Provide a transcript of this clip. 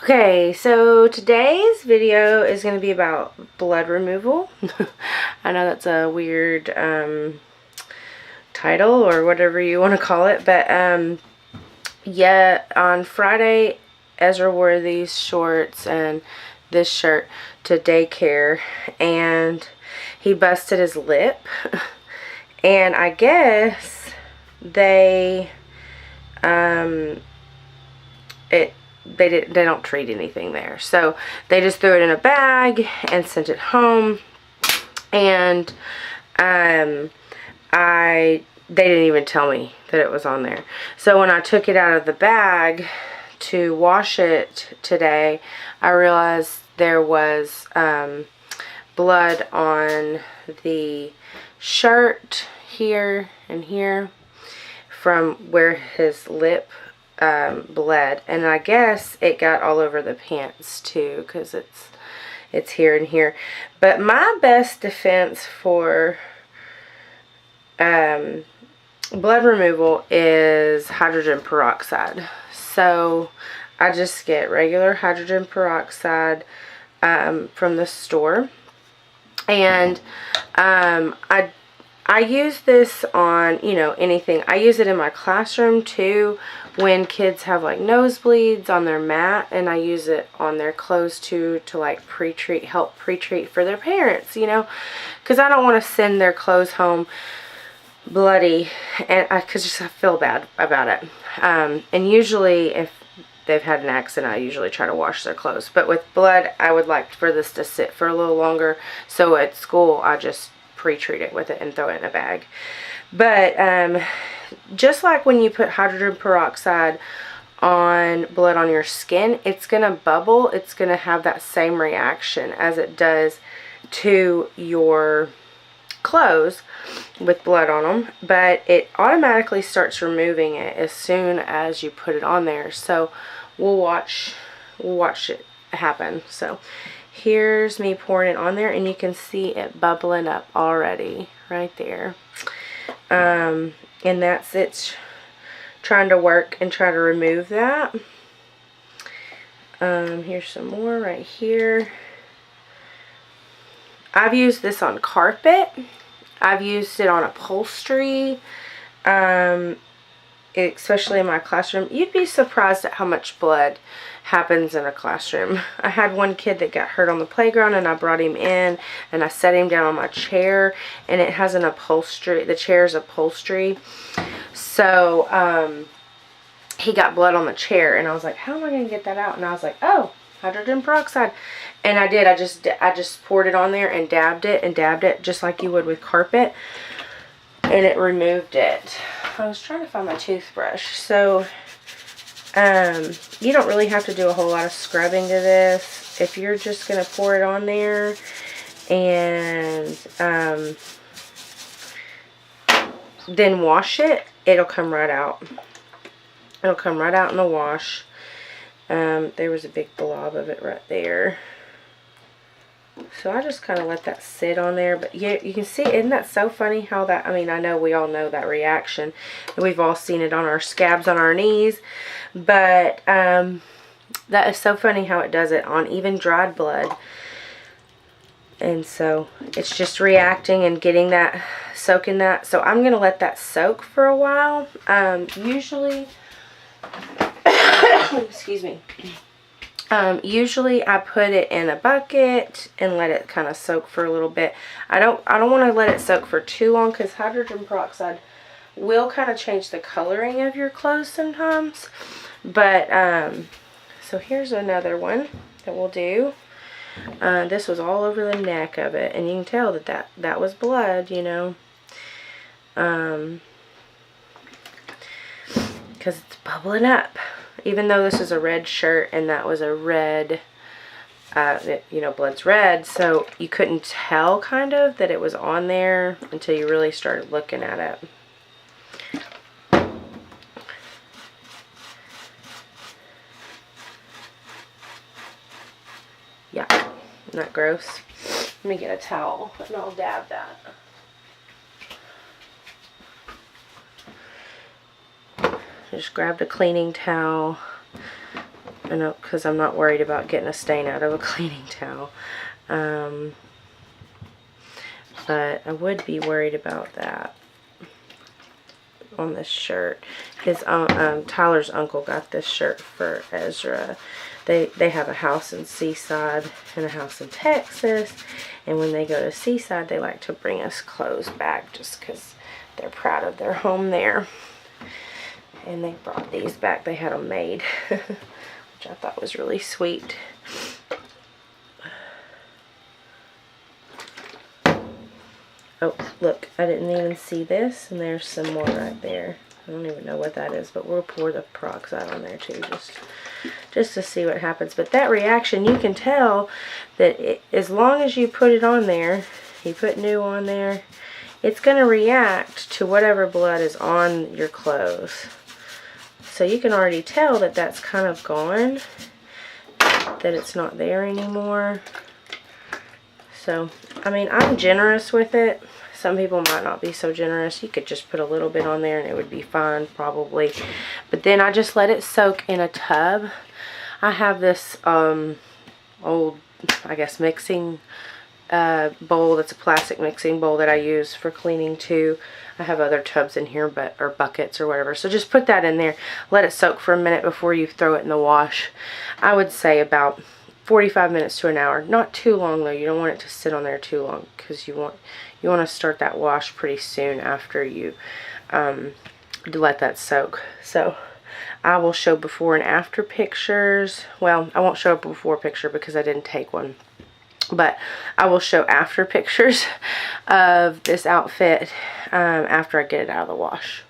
Okay, so today's video is going to be about blood removal. I know that's a weird title or whatever you want to call it, but yeah, on Friday, Ezra wore these shorts and this shirt to daycare, and he busted his lip, and I guess they they don't treat anything there, so they just threw it in a bag and sent it home. And they didn't even tell me that it was on there. So when I took it out of the bag to wash it today, I realized there was blood on the shirt here and here from where his lip bled, and I guess it got all over the pants too, because it's here and here. But my best defense for blood removal is hydrogen peroxide. So I just get regular hydrogen peroxide from the store, and I use this on, anything. I use it in my classroom too when kids have like nosebleeds on their mat, and I use it on their clothes too to like help pre-treat for their parents, because I don't want to send their clothes home bloody, and I feel bad about it. And usually if they've had an accident, I usually try to wash their clothes. But with blood, I would like for this to sit for a little longer. So at school, I just pre-treat it with it and throw it in a bag. But just like when you put hydrogen peroxide on blood on your skin, it's going to bubble. It's going to have that same reaction as it does to your clothes with blood on them, but it automatically starts removing it as soon as you put it on there. So we'll watch it happen. So here's me pouring it on there, and you can see it bubbling up already right there. And that's it, trying to work and try to remove that. Here's some more right here. I've used this on carpet. I've used it on upholstery, especially in my classroom. You'd be surprised at how much blood happens in a classroom. I had one kid that got hurt on the playground, and I brought him in and I set him down on my chair, and it has an upholstery. The chair's upholstery. So he got blood on the chair, and I was like, how am I going to get that out? And I was like, oh, hydrogen peroxide. And I did. I just poured it on there and dabbed it just like you would with carpet, and it removed it. I was trying to find my toothbrush. So you don't really have to do a whole lot of scrubbing to this. If you're just going to pour it on there and then wash it, it'll come right out. It'll come right out in the wash. There was a big blob of it right there. So I just kind of let that sit on there. But yeah, you can see, isn't that so funny how that, I know we all know that reaction. And we've all seen it on our scabs on our knees. But that is so funny how it does it on even dried blood. And so it's just reacting and getting that, soaking that. So I'm going to let that soak for a while. Usually, excuse me. Usually I put it in a bucket and let it kind of soak for a little bit. I don't want to let it soak for too long, because hydrogen peroxide will kind of change the coloring of your clothes sometimes. But so here's another one that we'll do. This was all over the neck of it, and you can tell that was blood, because it's bubbling up. Even though this is a red shirt and that was a red, blood's red, so you couldn't tell kind of that it was on there until you really started looking at it. Yeah, isn't that gross? Let me get a towel and I'll dab that. Just grabbed a cleaning towel because I'm not worried about getting a stain out of a cleaning towel. But I would be worried about that on this shirt. His Tyler's uncle got this shirt for Ezra. They have a house in Seaside and a house in Texas, and when they go to Seaside, they like to bring us clothes back just because they're proud of their home there. And they brought these back. They had them made, which I thought was really sweet. Oh, look, I didn't even see this, and there's some more right there. I don't even know what that is, but we'll pour the peroxide on there too, just to see what happens. But that reaction, you can tell that as long as you put it on there, you put new on there, it's going to react to whatever blood is on your clothes. So you can already tell that that's kind of gone, that it's not there anymore. So, I mean, I'm generous with it. Some people might not be so generous. You could just put a little bit on there and it would be fine, probably. But then I just let it soak in a tub. I have this old, I guess, mixing bowl. That's a plastic mixing bowl that I use for cleaning too. I have other tubs in here, or buckets or whatever. So just put that in there. Let it soak for a minute before you throw it in the wash. I would say about 45 minutes to an hour. Not too long though. You don't want it to sit on there too long, because you want to start that wash pretty soon after you let that soak. So I will show before and after pictures. Well, I won't show a before picture because I didn't take one, but I will show after pictures of this outfit after I get it out of the wash.